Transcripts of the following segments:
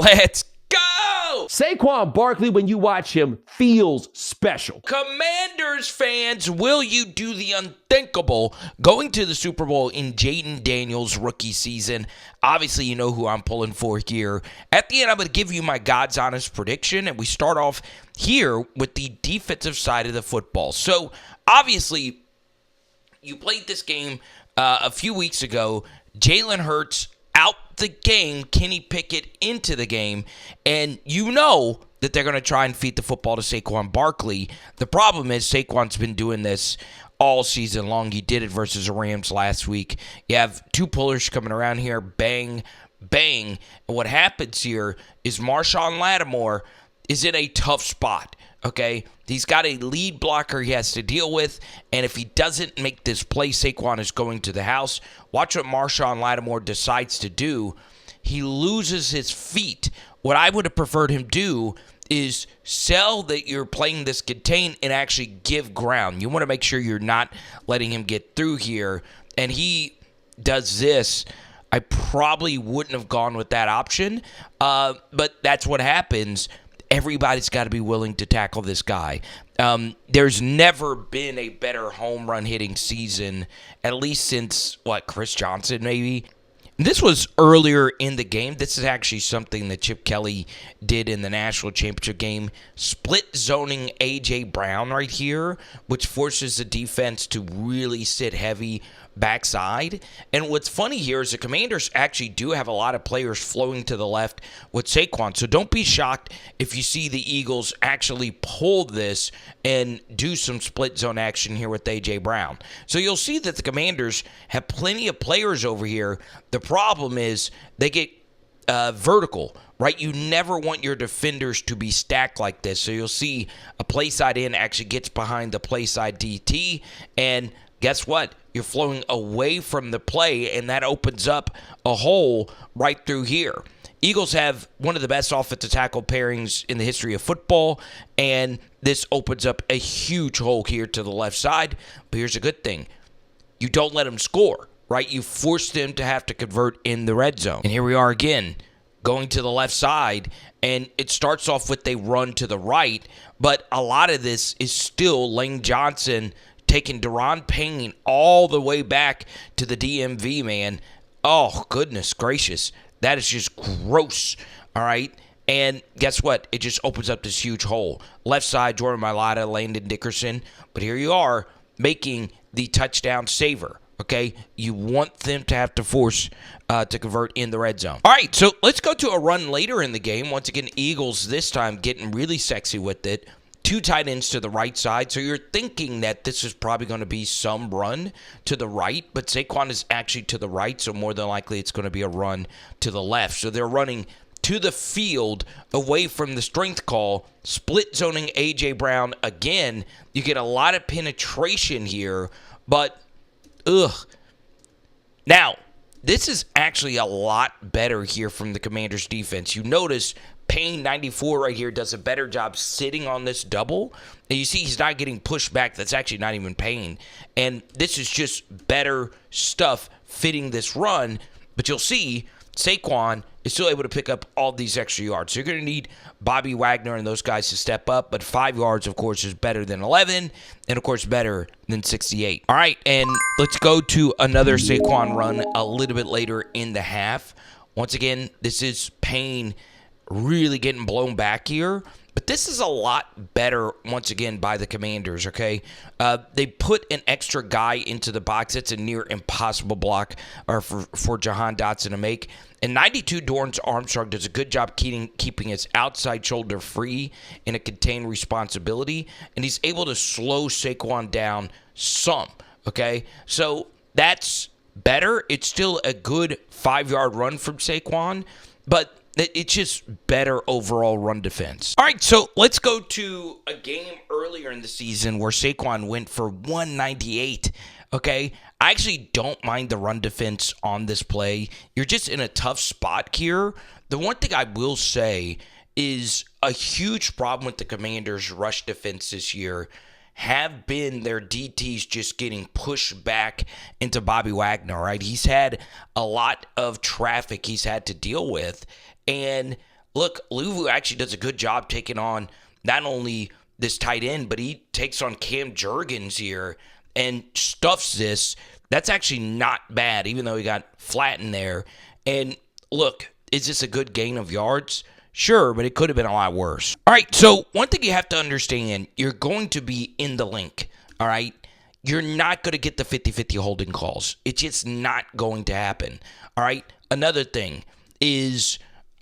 Let's go! Saquon Barkley, when you watch him, feels special. Commanders fans, will you do the unthinkable going to the Super Bowl in Jayden Daniels' rookie season? Obviously, you know who I'm pulling for here. At the end, I'm going to give you my God's honest prediction, and we start off here with the defensive side of the football. So, obviously, you played this game a few weeks ago. Jalen Hurts out the game, Kenny Pickett into the game, and you know that they're going to try and feed the football to Saquon Barkley. The problem is Saquon's been doing this all season long. He did it versus the Rams last week. You have two pullers coming around here, bang, bang, and what happens here is Marshawn Lattimore is in a tough spot, okay? He's got a lead blocker he has to deal with, and if he doesn't make this play, Saquon is going to the house. Watch what Marshawn Lattimore decides to do. He loses his feet. What I would have preferred him do is sell that you're playing this contain and actually give ground. You want to make sure you're not letting him get through here, and he does this. I probably wouldn't have gone with that option, but that's what happens. Everybody's got to be willing to tackle this guy. There's never been a better home run hitting season, at least since, Chris Johnson maybe? This was earlier in the game. This is actually something that Chip Kelly did in the national championship game. Split zoning A.J. Brown right here, which forces the defense to really sit heavy backside. And what's funny here is the Commanders actually do have a lot of players flowing to the left with Saquon. So don't be shocked if you see the Eagles actually pull this and do some split zone action here with A.J. Brown. So you'll see that the Commanders have plenty of players over here. The problem is they get vertical, right? You never want your defenders to be stacked like this. So you'll see a play side in actually gets behind the play side DT, and guess what? You're flowing away from the play, and that opens up a hole right through here. Eagles have one of the best offensive tackle pairings in the history of football, and this opens up a huge hole here to the left side. But here's a good thing. You don't let them score, right? You force them to have to convert in the red zone. And here we are again, going to the left side, and it starts off with they run to the right, but a lot of this is still Lane Johnson taking Daron Payne all the way back to the DMV, man. Oh, goodness gracious. That is just gross, all right? And guess what? It just opens up this huge hole. Left side, Jordan Mailata, Landon Dickerson. But here you are making the touchdown saver, okay? You want them to have to force to convert in the red zone. All right, so let's go to a run later in the game. Once again, Eagles this time getting really sexy with it. Two tight ends to the right side, so you're thinking that this is probably going to be some run to the right, but Saquon is actually to the right, so more than likely it's going to be a run to the left. So they're running to the field away from the strength call, split zoning A.J. Brown again. You get a lot of penetration here, but Now, this is actually a lot better here from the Commanders' defense. You notice Payne 94 right here does a better job sitting on this double. And you see he's not getting pushed back. That's actually not even Payne. And this is just better stuff fitting this run. But you'll see Saquon is still able to pick up all these extra yards. So you're going to need Bobby Wagner and those guys to step up. But 5 yards, of course, is better than 11. And, of course, better than 68. All right, and let's go to another Saquon run a little bit later in the half. Once again, this is Payne really getting blown back here. But this is a lot better, once again, by the Commanders, okay? They put an extra guy into the box. It's a near impossible block for Jahan Dotson to make. And 92 Dorrance Armstrong does a good job keeping his outside shoulder free in a contained responsibility. And he's able to slow Saquon down some, okay? So that's better. It's still a good 5-yard run from Saquon, but it's just better overall run defense. All right, so let's go to a game earlier in the season where Saquon went for 198, okay? I actually don't mind the run defense on this play. You're just in a tough spot here. The one thing I will say is a huge problem with the Commanders' rush defense this year have been their DTs just getting pushed back into Bobby Wagner, right? He's had a lot of traffic he's had to deal with. And look, Luvu actually does a good job taking on not only this tight end, but he takes on Cam Jurgens here and stuffs this. That's actually not bad, even though he got flattened there. And look, is this a good gain of yards? Sure, but it could have been a lot worse. All right, so one thing you have to understand, you're going to be in the link, all right? You're not going to get the 50-50 holding calls. It's just not going to happen, all right? Another thing is,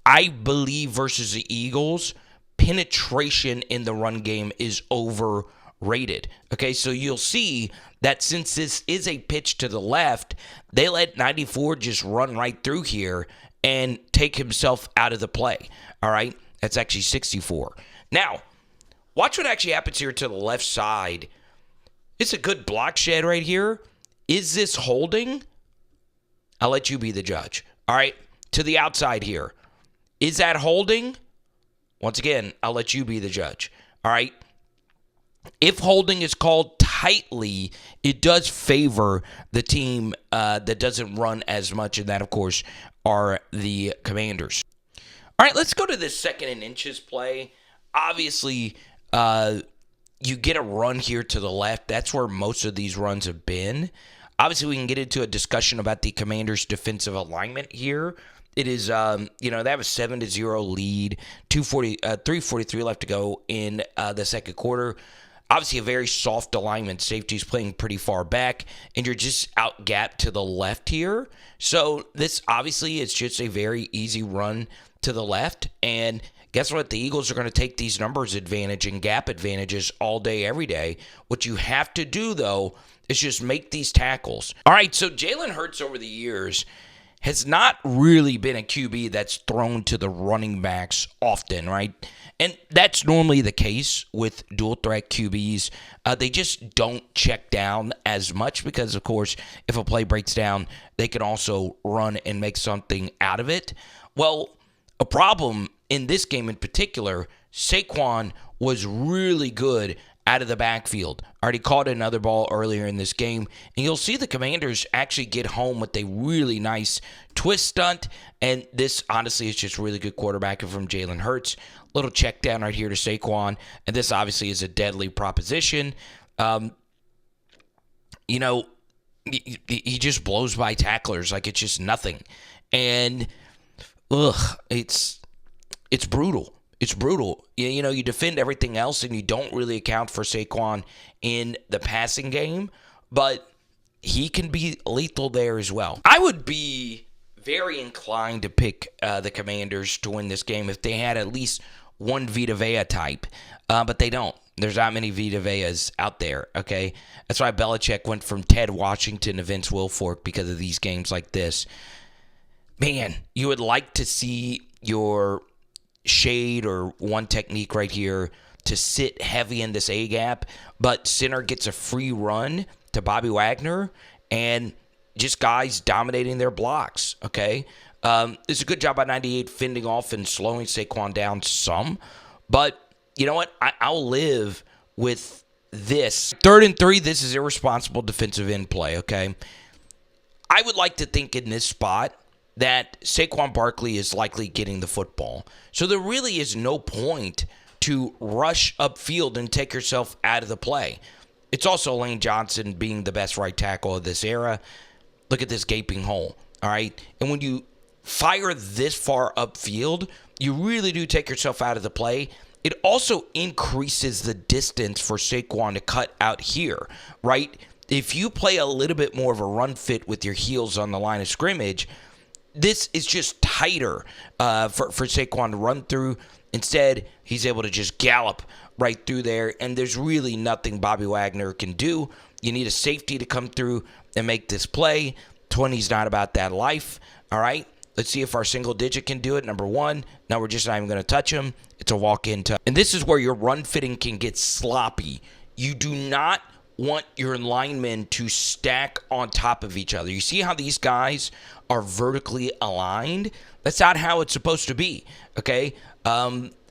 I believe versus the Eagles, penetration in the run game is overrated. Okay, so you'll see that since this is a pitch to the left, they let 94 just run right through here and take himself out of the play. All right, that's actually 64. Now, watch what actually happens here to the left side. It's a good block shed right here. Is this holding? I'll let you be the judge. All right, to the outside here. Is that holding? Once again, I'll let you be the judge. All right. If holding is called tightly, it does favor the team that doesn't run as much, and that, of course, are the Commanders. All right, let's go to this 2nd and inches play. Obviously, you get a run here to the left. That's where most of these runs have been. Obviously, we can get into a discussion about the Commanders' defensive alignment here. It is, they have a 7-0 lead, 3:43 left to go in the second quarter. Obviously, a very soft alignment. Safety's playing pretty far back, and you're just out-gapped to the left here. So this, obviously, is just a very easy run to the left. And guess what? The Eagles are going to take these numbers advantage and gap advantages all day, every day. What you have to do, though, is just make these tackles. All right, so Jalen Hurts over the years has not really been a QB that's thrown to the running backs often, right? And that's normally the case with dual threat QBs. They just don't check down as much because, of course, if a play breaks down, they can also run and make something out of it. Well, a problem in this game in particular, Saquon was really good out of the backfield. Already caught another ball earlier in this game. And you'll see the Commanders actually get home with a really nice twist stunt. And this, honestly, is just really good quarterbacking from Jalen Hurts. Little check down right here to Saquon. And this, obviously, is a deadly proposition. He just blows by tacklers like it's just nothing. And, it's brutal. It's brutal. You defend everything else and you don't really account for Saquon in the passing game, but he can be lethal there as well. I would be very inclined to pick the Commanders to win this game if they had at least one Vita Vea type, but they don't. There's not many Vita Veas out there, okay? That's why Belichick went from Ted Washington to Vince Wilfork because of these games like this. Man, you would like to see your shade or one technique right here to sit heavy in this A-gap, but center gets a free run to Bobby Wagner and just guys dominating their blocks, okay? It's a good job by 98 fending off and slowing Saquon down some, but you know what? I'll live with this. 3rd and 3, this is irresponsible defensive end play, okay? I would like to think in this spot that Saquon Barkley is likely getting the football. So there really is no point to rush upfield and take yourself out of the play. It's also Lane Johnson being the best right tackle of this era. Look at this gaping hole, all right? And when you fire this far upfield, you really do take yourself out of the play. It also increases the distance for Saquon to cut out here, right? If you play a little bit more of a run fit with your heels on the line of scrimmage, this is just tighter for Saquon to run through. Instead, he's able to just gallop right through there, and there's really nothing Bobby Wagner can do. You need a safety to come through and make this play. 20's not about that life, all right? Let's see if our single digit can do it. Number 1, no, we're just not even going to touch him. It's a walk-in touch. And this is where your run fitting can get sloppy. You do not want your linemen to stack on top of each other. You see how these guys are vertically aligned? That's not how it's supposed to be, okay?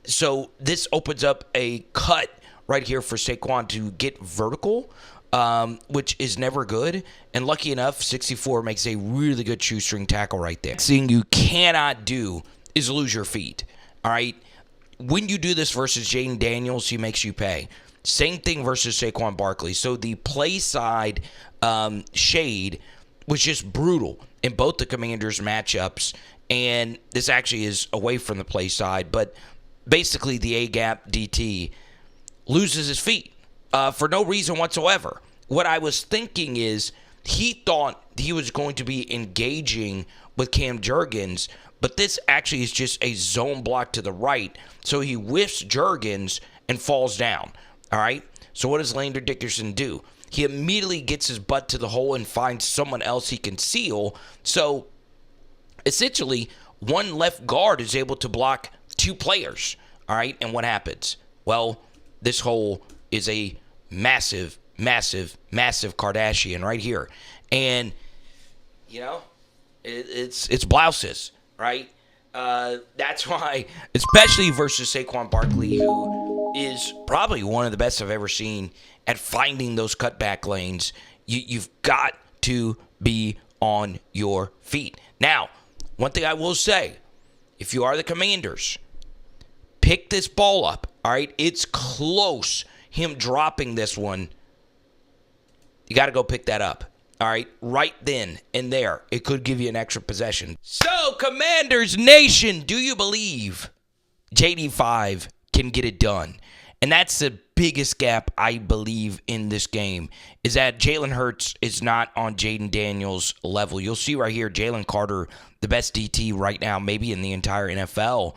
So this opens up a cut right here for Saquon to get vertical, which is never good. And lucky enough, 64 makes a really good shoestring tackle right there. Next thing you cannot do is lose your feet, all right? When you do this versus Jayden Daniels, he makes you pay. Same thing versus Saquon Barkley. So the play side shade was just brutal in both the Commanders matchups. And this actually is away from the play side. But basically the A-gap DT loses his feet for no reason whatsoever. What I was thinking is he thought he was going to be engaging with Cam Jurgens, but this actually is just a zone block to the right. So he whiffs Jurgens and falls down. All right? So what does Lander Dickerson do? He immediately gets his butt to the hole and finds someone else he can seal. So essentially, one left guard is able to block two players. All right? And what happens? Well, this hole is a massive, massive, massive Kardashian right here. And, you know, it's blouses, right? That's why, especially versus Saquon Barkley, who is probably one of the best I've ever seen at finding those cutback lanes, you've got to be on your feet. Now, one thing I will say, if you are the Commanders, pick this ball up, all right? It's close, him dropping this one. You got to go pick that up. All right, right then and there, it could give you an extra possession. So, Commanders Nation, do you believe JD5 can get it done? And that's the biggest gap, I believe, in this game, is that Jalen Hurts is not on Jayden Daniels' level. You'll see right here, Jalen Carter, the best DT right now, maybe in the entire NFL,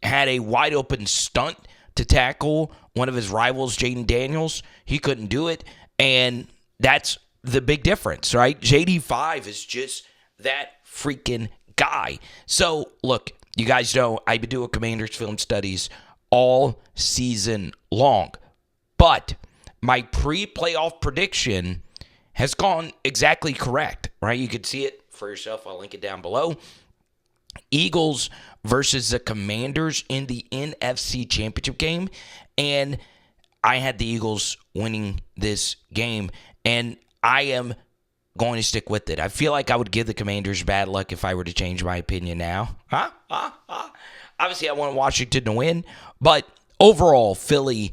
had a wide-open stunt to tackle one of his rivals, Jayden Daniels. He couldn't do it, and that's the big difference, right? JD5 is just that freaking guy. So, look, you guys know I've been doing Commanders film studies all season long. But my pre-playoff prediction has gone exactly correct, right? You can see it for yourself. I'll link it down below. Eagles versus the Commanders in the NFC Championship Game. And I had the Eagles winning this game. And I am going to stick with it. I feel like I would give the Commanders bad luck if I were to change my opinion now. Obviously, I want Washington to win. But overall, Philly,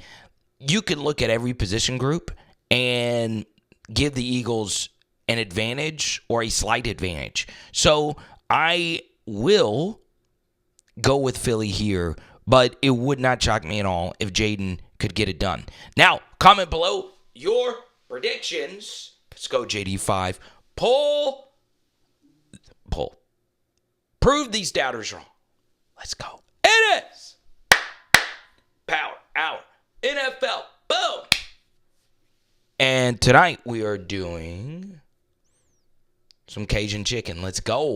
you can look at every position group and give the Eagles an advantage or a slight advantage. So I will go with Philly here, but it would not shock me at all if Jayden could get it done. Now, comment below your predictions. Let's go, JD5. Pull. Prove these doubters wrong. Let's go. It is Power Hour NFL. Boom. And tonight we are doing some Cajun chicken. Let's go.